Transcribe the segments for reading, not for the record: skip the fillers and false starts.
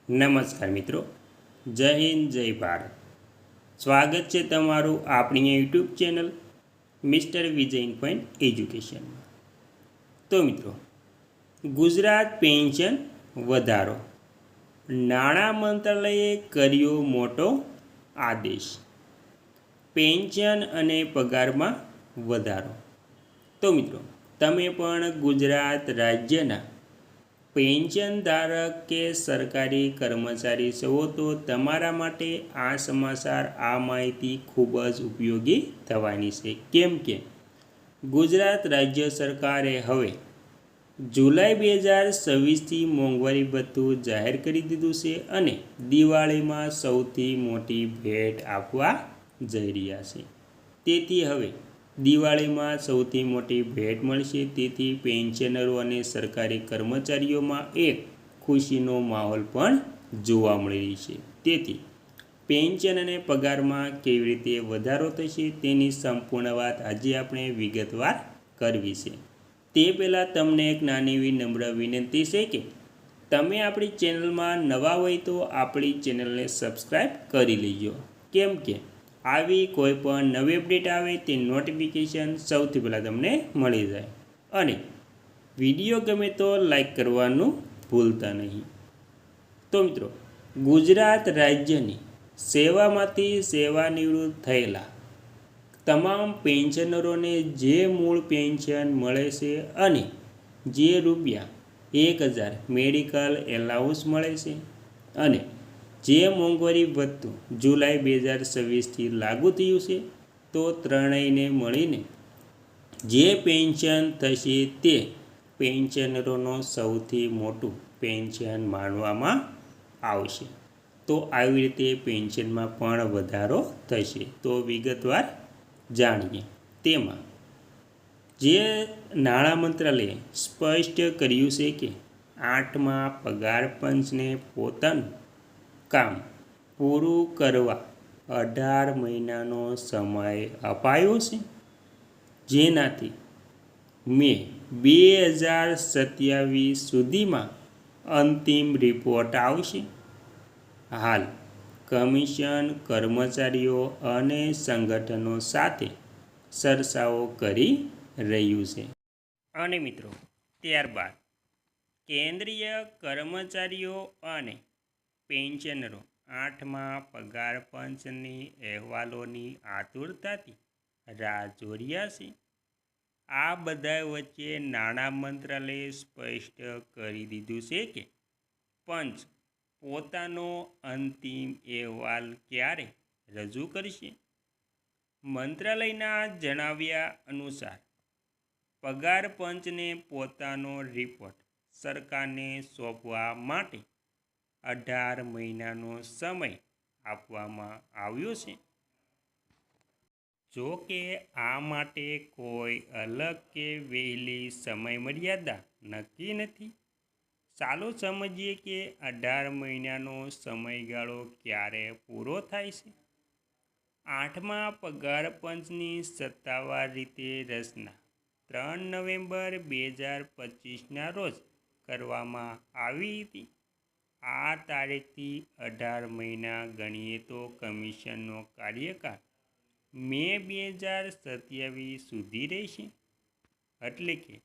નમસ્કાર મિત્રો, જય હિન્દ, જય ભારત. સ્વાગત છે તમારું આપણી યુટ્યુબ ચેનલ મિસ્ટર વિજય પોઈન્ટ એજ્યુકેશનમાં. તો મિત્રો, ગુજરાત પેન્શન વધારો, નાણાં મંત્રાલયે કર્યો મોટો આદેશ. પેન્શન અને પગારમાં વધારો. તો મિત્રો, તમે પણ ગુજરાત રાજ્યના પેન્શન ધારક કે સરકારી કર્મચારી છો તો તમારા માટે આ સમાચાર, આ માહિતી ખૂબ જ ઉપયોગી થવાની છે. કેમ કે ગુજરાત રાજ્ય સરકારે હવે જુલાઈ 2026થી મોંઘવારી ભથ્થું જાહેર કરી દીધું છે અને દિવાળીમાં સૌથી મોટી ભેટ આપવા જઈ રહ્યા છે. તેથી હવે દિવાળીમાં સૌથી મોટી ભેટ મળશે. તેથી પેન્શનરો અને સરકારી કર્મચારીઓમાં એક ખુશીનો માહોલ પણ જોવા મળી રહી છે. તેથી પેન્શન અને પગારમાં કેવી રીતે વધારો થશે તેની સંપૂર્ણ વાત આજે આપણે વિગતવાર કરવી છે. તે પહેલાં તમને એક નાની એવી નમ્ર વિનંતી છે કે તમે આપણી ચેનલમાં નવા હોય તો આપણી ચેનલને સબસ્ક્રાઈબ કરી લેજો. કેમ કે આવી કોઈ પણ નવી અપડેટ આવે તે નોટિફિકેશન સૌથી પહેલાં તમને મળી જાય. અને વિડીયો ગમે તો લાઈક કરવાનું ભૂલતા નહીં. તો મિત્રો, ગુજરાત રાજ્યની સેવામાંથી સેવાનિવૃત્ત થયેલા તમામ પેન્શનરોને જે મૂળ પેન્શન મળે છે અને જે ₹1000 મેડિકલ એલાઉન્સ મળે છે અને જે મોંઘવારી ભથ્થું જુલાઈ 2026થી લાગુ થયું છે, તો ત્રણેયને મળીને જે પેન્શન થશે તે પેન્શનરોનો સૌથી મોટું પેન્શન માનવામાં આવશે. તો આવી રીતે પેન્શનમાં પણ વધારો થશે. તો વિગતવાર જાણીએ. તેમાં જે નાણાં મંત્રાલયે સ્પષ્ટ કર્યું છે કે 8મા પગાર પંચને પોતાનું કામ પૂરું કરવા 18 મહિનાનો સમય અપાયો છે, જેનાથી મે 2027 સુધીમાં અંતિમ રિપોર્ટ આવશે. હાલ કમિશન કર્મચારીઓ અને સંગઠનો સાથે ચર્ચાઓ કરી રહ્યું છે. અને મિત્રો, ત્યારબાદ કેન્દ્રીય કર્મચારીઓ અને પેન્શનરો 8મા પગાર પંચની અહેવાલોની આતુરતાથી રાહ જોઈ રહ્યા છે. આ બધા વચ્ચે નાણાં મંત્રાલયે સ્પષ્ટ કરી દીધું છે કે પંચ પોતાનો અંતિમ અહેવાલ ક્યારે રજૂ કરશે. મંત્રાલયના જણાવ્યા અનુસાર પગાર પંચને પોતાનો રિપોર્ટ સરકારને સોંપવા માટે 18 મહિનાનો સમય આપવામાં આવ્યો છે. જો કે આ માટે કોઈ અલગ કે વહેલી સમયમર્યાદા નક્કી નથી. ચાલો સમજીએ કે 18 મહિનાનો સમયગાળો ક્યારે પૂરો થાય છે. 8મા પગાર પંચની સત્તાવાર રીતે રચના 3 નવેમ્બર 2025ના રોજ કરવામાં આવી હતી. આ તારીખથી 18 મહિના ગણીએ તો કમિશનનો કાર્યકાળ મે 2027 સુધી રહેશે. એટલે કે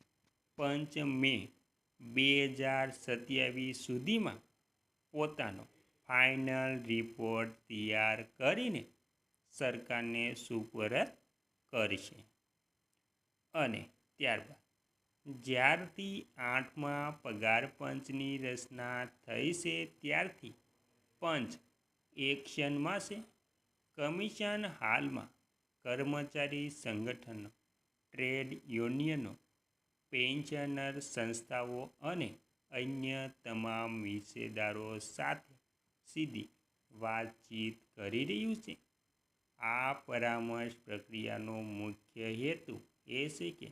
પંચ મે 2027 સુધીમાં પોતાનો ફાઇનલ રિપોર્ટ તૈયાર કરીને સરકારને સુપરત કરશે. અને ત્યારબાદ જ્યારથી 8મા પગાર પંચની રચના થઈ છે ત્યારથી પંચ એક્શનમાં છે. કમિશન હાલમાં કર્મચારી સંગઠનો, ટ્રેડ યુનિયનો, પેન્શનર સંસ્થાઓ અને અન્ય તમામ હિસ્સેદારો સાથે સીધી વાતચીત કરી રહ્યું છે. આ પરામર્શ પ્રક્રિયાનો મુખ્ય હેતુ એ છે કે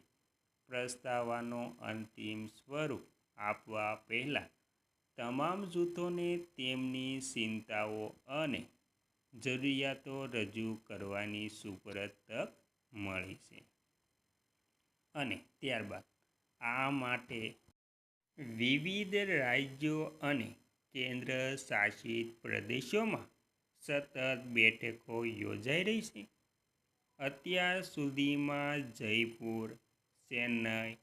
પ્રસ્તાવનો અંતિમ સ્વરૂપ આપવા પહેલાં તમામ જૂથોને તેમની ચિંતાઓ અને જરૂરિયાતો રજૂ કરવાની સુપરત તક મળી છે. અને ત્યારબાદ આ માટે વિવિધ રાજ્યો અને કેન્દ્ર શાસિત પ્રદેશોમાં સતત બેઠકો યોજાઈ રહી છે. અત્યાર સુધીમાં જયપુર, ચેન્નઈ,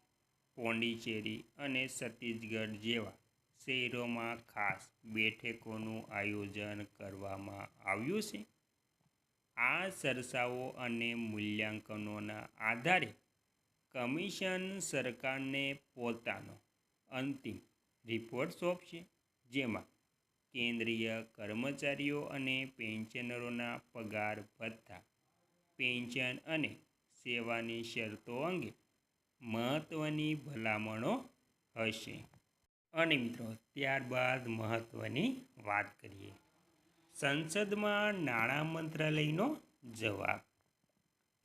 પોંડિચેરી અને છત્તીસગઢ જેવા શહેરોમાં ખાસ બેઠકોનું આયોજન કરવામાં આવ્યું છે. આ ચર્ચાઓ અને મૂલ્યાંકનોના આધારે કમિશન સરકારને પોતાનો અંતિમ રિપોર્ટ સોંપશે, જેમાં કેન્દ્રીય કર્મચારીઓ અને પેન્શનરોના પગાર ભથ્થા, પેન્શન અને સેવાની શરતો અંગે મહત્ત્વની ભલામણો હશે. અને મિત્રો, ત્યારબાદ મહત્ત્વની વાત કરીએ સંસદમાં નાણાં મંત્રાલયનો જવાબ.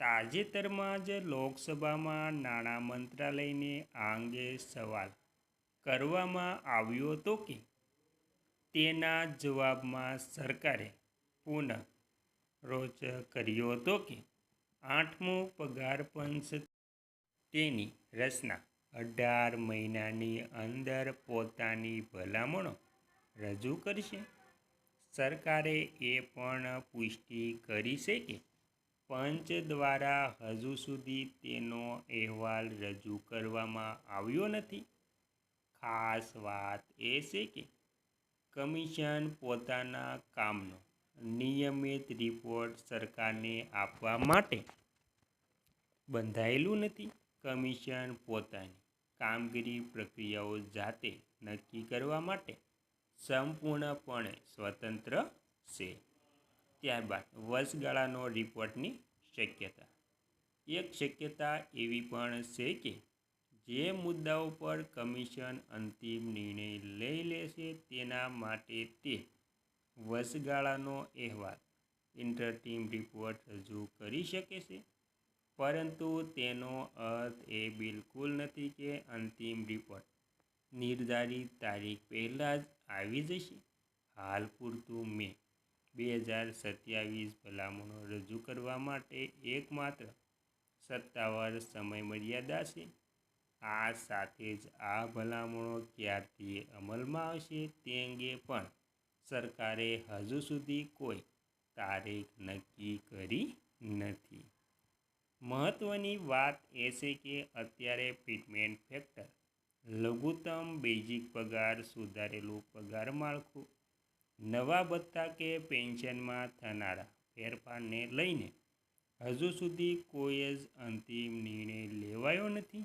તાજેતરમાં જ લોકસભામાં નાણાં મંત્રાલયને આ અંગે સવાલ કરવામાં આવ્યો હતો કે તેના જવાબમાં સરકારે પુનરોચ્ચ કર્યો હતો કે 8મો પગાર પંચ તેની રચના 18 મહિનાની અંદર પોતાની ભલામણો રજૂ કરશે. સરકારે એ પણ પુષ્ટિ કરી છે કે પંચ દ્વારા હજુ સુધી તેનો અહેવાલ રજૂ કરવામાં આવ્યો નથી. ખાસ વાત એ છે કે કમિશન પોતાના કામનો નિયમિત રિપોર્ટ સરકારને આપવા માટે બંધાયેલું નથી. કમિશન પોતાની કામગીરી પ્રક્રિયાઓ જાતે નક્કી કરવા માટે સંપૂર્ણપણે સ્વતંત્ર છે. ત્યારબાદ વચગાળાનો રિપોર્ટની શક્યતા. એક શક્યતા એવી પણ છે કે જે મુદ્દાઓ પર કમિશન અંતિમ નિર્ણય લઈ લેશે તેના માટે તે વચગાળાનો અહેવાલ ઇન્ટરિમ રિપોર્ટ રજૂ કરી શકે છે. પરંતુ તેનો અર્થ એ બિલકુલ નથી કે અંતિમ રિપોર્ટ નિર્ધારિત તારીખ પહેલાં જ આવી જશે. હાલ પૂરતું મે 2027 ભલામણો રજૂ કરવા માટે એકમાત્ર સત્તાવાર સમયમર્યાદા છે. આ સાથે જ આ ભલામણો ક્યારથી અમલમાં આવશે તે અંગે પણ સરકારે હજુ સુધી કોઈ તારીખ નક્કી કરી નથી. મહત્ત્વની વાત એ છે કે અત્યારે ફિટમેન્ટ ફેક્ટર, લઘુત્તમ બેઝિક પગાર, સુધારેલું પગાર માળખું, નવા ભથ્થા કે પેન્શનમાં થનારા ફેરફારને લઈને હજુ સુધી કોઈ જ અંતિમ નિર્ણય લેવાયો નથી.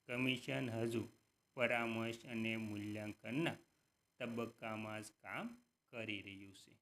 કમિશન હજુ પરામર્શ અને મૂલ્યાંકનના તબક્કામાં જ કામ કરી રહ્યું છે.